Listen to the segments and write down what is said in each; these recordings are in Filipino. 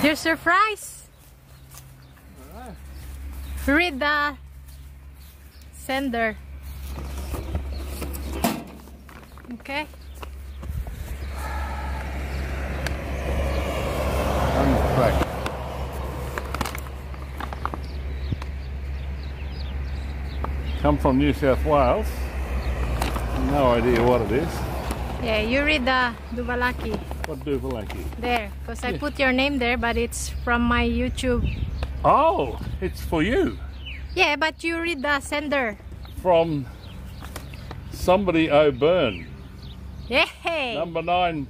Your surprise. Read the sender. Okay. Unpack. Come from New South Wales. No idea what it is. Yeah, you read the Duvalaki. What Duvalaki? There, because I put your name there, but it's from my YouTube. Oh, it's for you. Yeah, but you read the sender. From somebody O'Byrne. Yeah. Number 9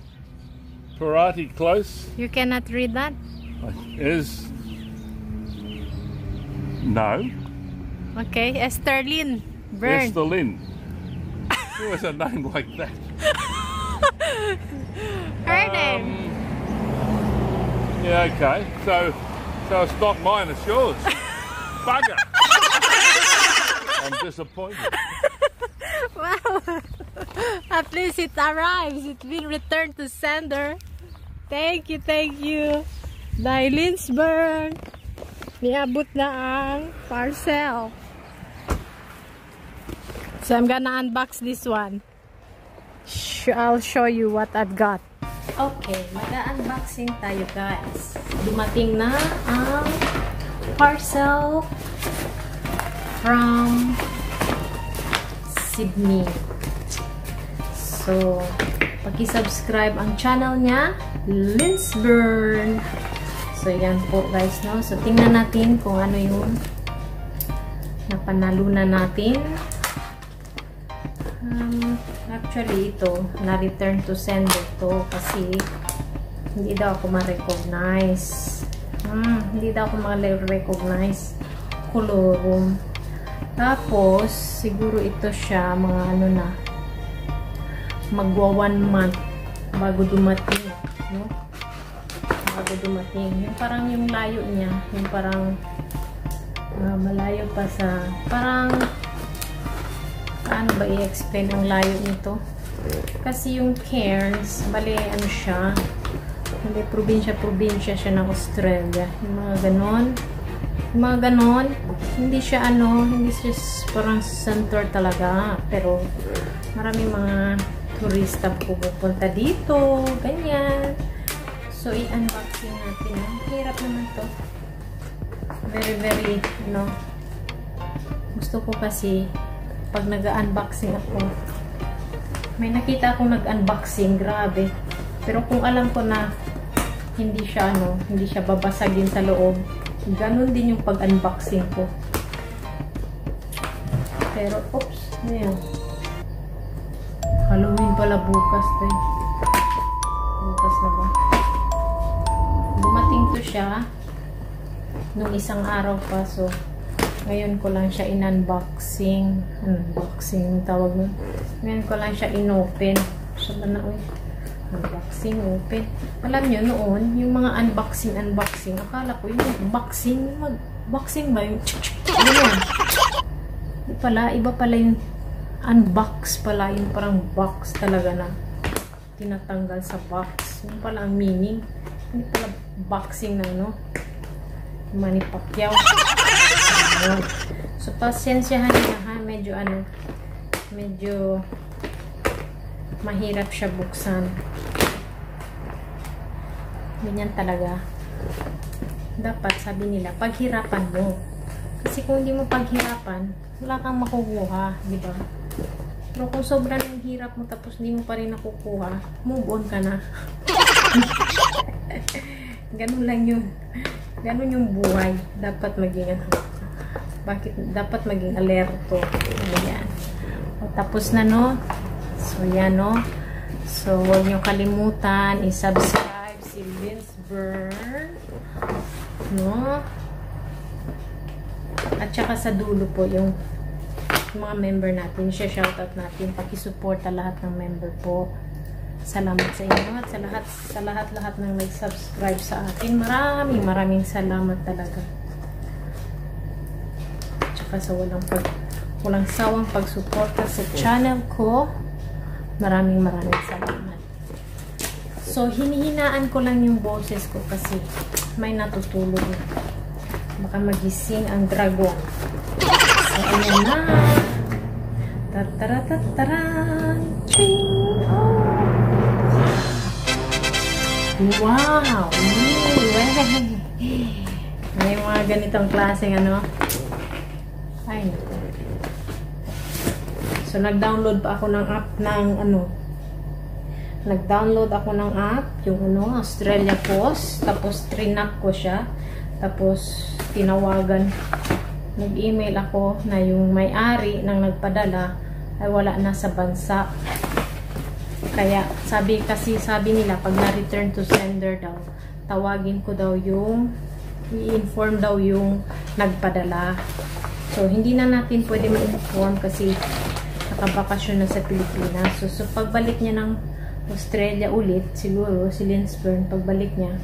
Parati Close You cannot read that? is... No. Okay, Esterlyn Byrne. Esther Lynn. Who has a name like that? Her name. Yeah, okay. So it's not mine, it's yours. Bugger. I'm disappointed. Wow. At least it arrives. It's been returned to sender. Thank you, thank you. Dahil Linsburn. Niabot na ang parcel. So I'm gonna unbox this one. I'll show you what I've got. Okay, mag-unboxing tayo guys. Dumating na ang parcel from Sydney. So, paki-subscribe ang channel niya, Linsburn. So, yan po guys, no? So, tingnan natin kung ano yung napanalunan natin. Actually, ito, na-return to sender to kasi hindi daw ako ma-recognize. Hindi daw ako ma-recognize colorum. Tapos, siguro ito siya, mga ano na, magwa 1 month bago dumating, no? Bago dumating. Yung parang yung layo niya, yung parang malayo pa sa, parang paano ba i-explain ang layo nito? Kasi yung Cairns, bali ano siya, bali probinsya siya ng Australia. Yung mga ganon. Yung mga ganon, hindi siya ano, hindi siya parang center talaga. Pero maraming mga turista pupunta dito, ganyan. So, i-unboxing natin. Hirap naman to. Very, ano, gusto ko kasi pag nag-unboxing ako, may nakita akong nag-unboxing, grabe. Pero kung alam ko na hindi siya ano, hindi siya babasagin sa loob, ganun din yung pag-unboxing ko. Pero, oops, ano yan? Halloween pala bukas, tayo. Bukas na ba? Dumating to siya nung isang araw pa, so ngayon ko lang siya in-unboxing. Unboxing tawag nun. Ngayon ko lang siya in-open. Saba na, uy. Unboxing, open. Alam nyo, noon, yung mga unboxing, akala ko yung boxing ba yung ganyan. Iba pala yung unbox pala, yung parang box talaga na tinatanggal sa box. Yung pala ang meaning. Hindi pala boxing na, no? Manny Pacquiao. So, pasensyahan nyo ha, medyo mahirap siya buksan. Ganyan talaga. Dapat, sabi nila, paghirapan mo. Kasi kung hindi mo paghirapan, wala kang makukuha, di ba? Pero kung sobrang hirap mo tapos hindi mo pa rin nakukuha, move on ka na. Ganun lang yun. Ganun yung buhay. Dapat maging dapat maging alerto. Ayan. O, tapos na, no? So, yan, no? So, huwag nyo kalimutan i-subscribe si Linsburn. No? At saka sa dulo po, yung mga member natin, shoutout natin. Pakisuporta lahat ng member po. Salamat sa inyo at sa lahat ng nag-subscribe sa akin. Maraming salamat talaga. Tsaka sa walang sawang pagsuporta sa channel ko. Maraming salamat. So, hinihinaan ko lang yung boses ko kasi may natutulog na. Baka magising ang dragon. So, ayan na. Tartarataran. Oh. Wow! May mga ganitong klaseng ano. Ay, naku. So, nag-download pa ako ng app ng ano. Nag-download ako ng app, yung ano, Australia Post. Tapos, trinap ko siya. Tapos, tinawagan. Nag-email ako na yung may-ari ng nagpadala ay wala na sa bansa. Kaya, sabi nila, pag na-return to sender daw, tawagin ko daw yung, i-inform daw yung nagpadala. So, hindi na natin pwede ma-inform kasi nakabakasyon na sa Pilipinas. So, pagbalik niya ng Australia ulit, siguro, si Lindsburn, pagbalik niya,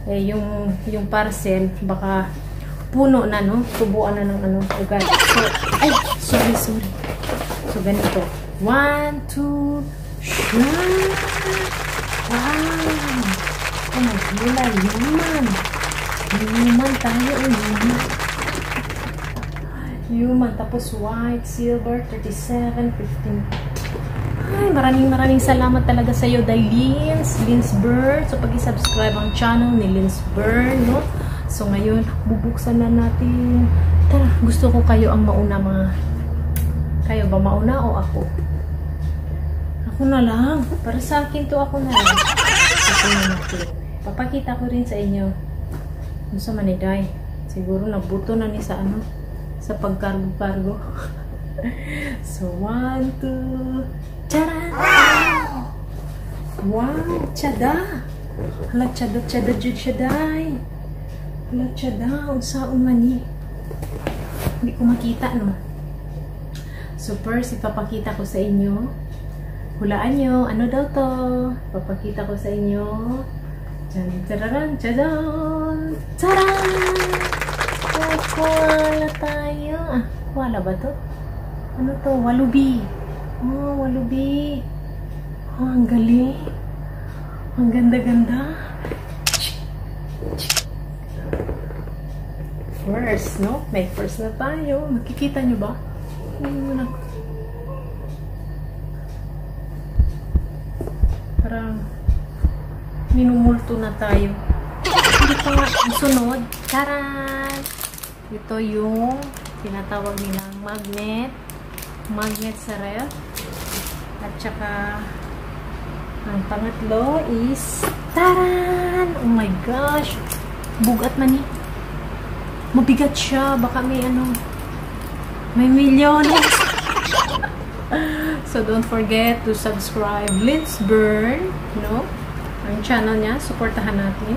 eh, yung parcel, baka puno na, no? Tubuan na ng ano, agad. So, ay, sorry. So, ganito. 1, 2, shoo! Wow! Oh my God, human! Human tayo, human. Human, tapos white, silver, 37, 15. Ay, maraming salamat talaga sa iyo, Lindsburn. So, pag-i-subscribe ang channel ni Lindsburn, no? So, ngayon, bubuksan na natin. Tara, gusto ko kayo ang mauna, mga... Kayo ba mauna o ako? Ako na lang. Para sa akin to, ako na lang. Ako na natin. Papakita ko rin sa inyo. Ano sa maniday? Siguro nabuto na ni sa ano? Sa pagkargo-kargo. So, 1, 2... Tara! Wow! Tiyada! Hala, tiyada, jud siyaday. Hala, tiyada. Unsaon man ni. Hindi ko makita, no? So, first, ipapakita ko sa inyo. Hulaan nyo. Ano daw to? Ipapakita ko sa inyo. Tararan! Tiyadon! Taran! Wala tayo. Ah, wala ba to? Ano to? Walubi. Oh, walubi. Oh, ang galing. Ang ganda-ganda. First, no? May first na tayo. Makikita nyo ba? Parang minumulto na tayo. Hindi pa nga. Ang sunod. Taran! Ito yung tinatawag nilang magnet. Magnet sa ref. At saka ang pangatlo is taran! Oh my gosh! Bugat man eh. Mabigat siya. Baka may ano, may milyones. So don't forget to subscribe Lindsburn, no? Ang channel niya. Supportahan natin.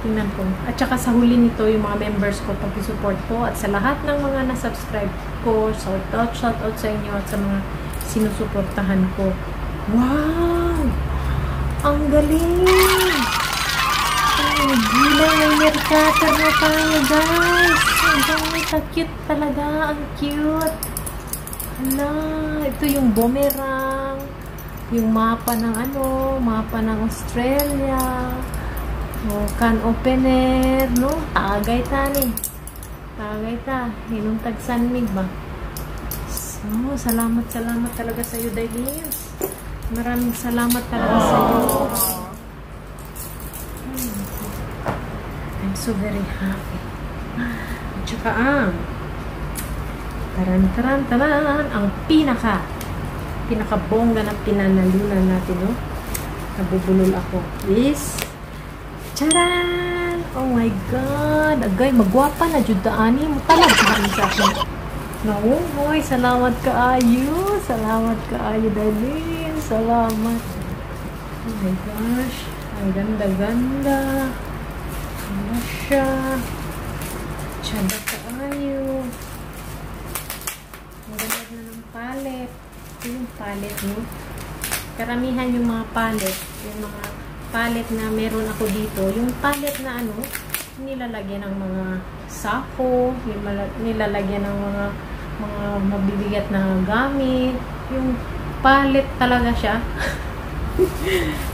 Tingnan ko. At saka sa huli nito, yung mga members ko, pag-support ko. At sa lahat ng mga na-subscribe ko, shout out sa inyo at sa mga sinusuportahan ko. Wow! Ang galing! Ay, gila, may mercator na tayo, guys! Ang galing, cute talaga. Ang cute! Hala, ito yung boomerang. Yung mapa ng ano, mapa ng Australia. Oh, can opener, no? Tagay ta ni. Tagay ta. Hinuntag sanmig ba? So, salamat talaga sa iyo, Dailins. Maraming salamat talaga sa iyo. I'm so very happy. At saka taran, ang pinakabongga na pinanalunan natin, no? Nabubulol ako. Is charan! Oh my God! Agay, magwapa na jud ani mo talaga sa akin. No, hoy, salamat kaayo. Salamat kaayo, Dalin. Salamat. Oh my gosh. Ang ganda-ganda. Ano siya? Tsada kaayo. Ang ganda na ng palet. Ito yung palet, no? Karamihan yung mga palet. Yung mga palet na meron ako dito, yung palet na ano, nilalagyan ng mga sako, nilalagyan ng mga mabibigat na gamit, yung palet talaga siya.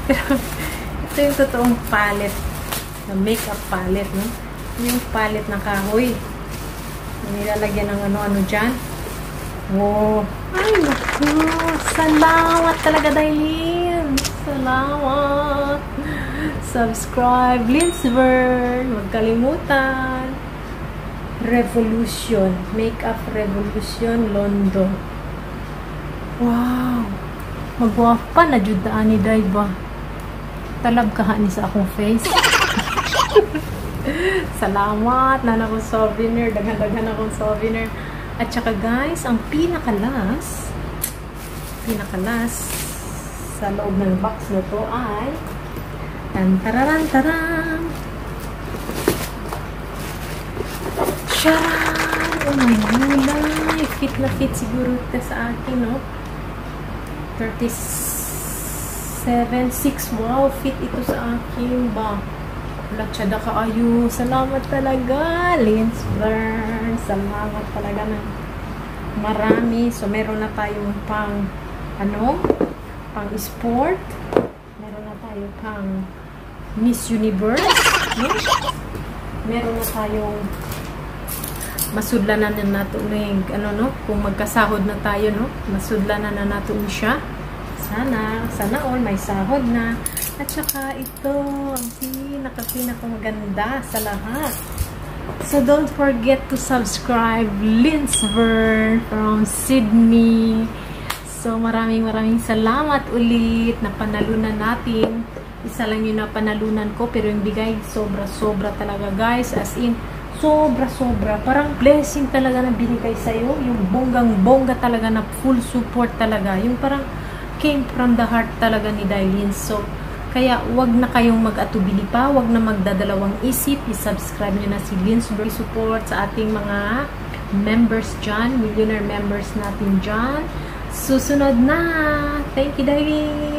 Pero, ito yung totoong palette. Na makeup palette, no? Yung palette ng kahoy. Nilalagyan ng ano-ano dyan. Oh. Ay, naku. Salamat talaga, Dailin. Salamat. Subscribe, Linsburn. Huwag kalimutan. Revolution. Makeup Revolution, London. Wow. Magwapa na jud ani day ba. Talab ka ni sa akong face. Salamat na akong souvenir. Daghan-daghan akong souvenir. At saka guys, ang pinakalas sa loob ng box na to ay tan-tararan-taran. Charan! Oh my God! Fit na fit siguro ito sa akin, no? 37.6. Wow! Fit ito sa akin ba? Latsada ka ayo. Salamat talaga, Linsburn. Salamat talaga ng marami. So, meron na tayong pang sport. Meron na tayo pang Miss Universe. No? Meron na tayong masudlanan na nato kung magkasahod na tayo, no? Masudlanan na nato siya. Sana all may sahod na. At saka ito, ang pinaka maganda sa lahat. So don't forget to subscribe, Linsburn from Sydney. So maraming salamat ulit na panalunan natin. Isa lang yung napanalunan ko, pero yung bigay sobra talaga guys, as in sobra. Parang blessing talaga na binigay sa'yo. Yung bonggang-bongga talaga na full support talaga. Yung parang came from the heart talaga ni Dailin. So, kaya wag na kayong mag-atubili pa. Wag na magdadalawang isip. I-subscribe nyo na si Linsburn. Support sa ating mga members dyan. Millionaire members natin dyan. Susunod na. Thank you, Dailin.